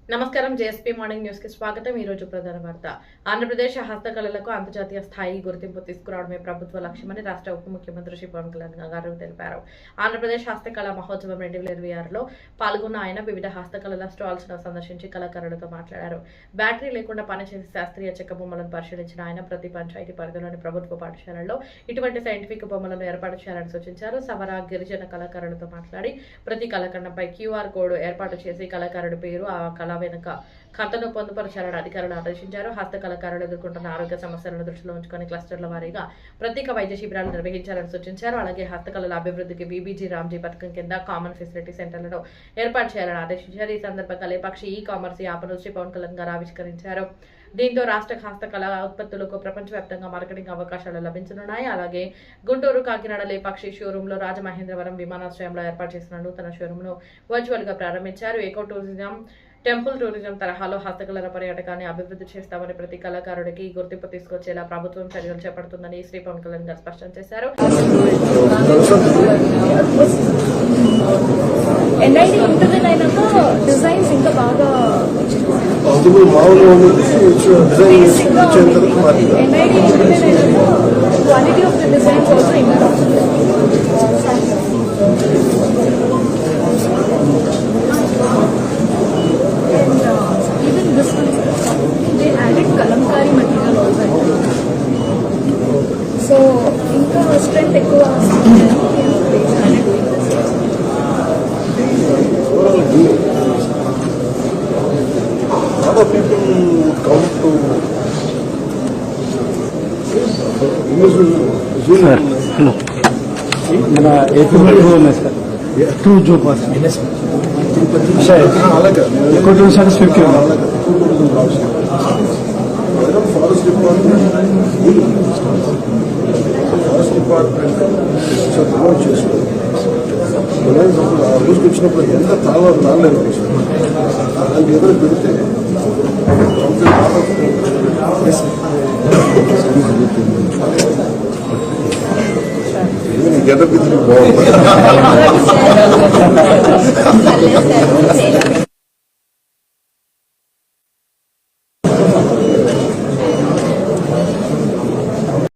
నమస్కారం JSP morning news కి స్వాగతం। ఈ రోజు ప్రధాన వార్త। ఆంధ్రప్రదేశ్ హస్తకళలకు అంతర్జాతీయ స్థాయి గుర్తింపు తీసుకురావడమే ప్రభుత్వ లక్ష్యమని రాష్ట్ర ఉప ముఖ్యమంత్రి శ్రీ పవన్ కళ్యాణ్ గారు తెలిపారు। ఆంధ్రప్రదేశ్ హస్తకళ మహోత్సవం 2026లో పాల్గొన్న ఆయన వివిధ హస్తకళల స్టాల్స్ ను సందర్శించి కళాకారులతో మాట్లాడారు। బ్యాటరీ లేకుండా పనిచేసే శాస్త్రీయ చెక్క బొమ్మలను పరిశీలించిన ఆయన ప్రతి పంచాయతీ పరిధిలోని ప్రభుత్వ పాఠశాలల్లో ఇటువంటి సైంటిఫిక్ బొమ్మలను ఏర్పాటు చేయాలని సూచించారు। సవర గిరిజన కళాకారులతో మాట్లాడి ప్రతి కళాఖండంపై QR కోడ్ ఏర్పాటు చేసి కళాకారుడి పేరు ఆ కళ వెనుక ఖాతాను పొందుపరచాలని అధికారులు ఆదేశించారు। హస్త కళాకారులు ఎదుర్కొంటున్న ఆరోగ్య సమస్యలను దృష్టిలో ఉంచుకొని క్లస్టర్ల వారీగా ప్రత్యేక వైద్య శిబిరాలు నిర్వహించాలని సూచించారు। అలాగే హస్తకళల అభివృద్ధికి బీబీజీ రామ్జీ పథకం కింద కామన్ ఫెసిలిటీ సెంటర్లను ఏర్పాటు చేయాలని ఆదేశించారు। ఈ సందర్భంగా లేపాక్షి ఈ-కామర్స్ యాప్ను శ్రీ పవన్ కళ్యాణ్ గారు ఆవిష్కరించారు। దీంతో రాష్ట్ర హస్తకళ ఉత్పత్తులకు ప్రపంచవ్యాప్తంగా మార్కెటింగ్ అవకాశాలు లభించనున్నాయి। అలాగే గుంటూరు, కాకినాడ, లేపాక్షి షోరూంలో రాజమహేంద్రవరం విమానాశ్రయంలో ఏర్పాటు చేసిన నూతన షోరూంను వర్చువల్ గా ప్రారంభించారు। ఎకో టూరిజం, టెంపుల్ టూరిజం తరహాలో హస్తకళల పర్యాటకాన్ని అభివృద్ధి చేస్తామని ప్రతి కళాకారుడికి గుర్తింపు తీసుకొచ్చేలా ప్రభుత్వం చర్యలు చేపడుతుందని శ్రీ పవన్ కళ్యాణ్ గారు స్పష్టం చేశారు। So, ఇంకా స్ట్రెంత్ ఎక్కువ మన టూ జో పాస్ ఎక్కువ టూ సాటిస్ఫాక్టరీ ఫారెస్ట్ డిపార్ట్మెంట్ చేసుకోవాలి। ఆ రోజుకి వచ్చినప్పుడు ఎంత తాళలేదు దానికి ఎదురు పెడితే గెటప్ బాగుంది।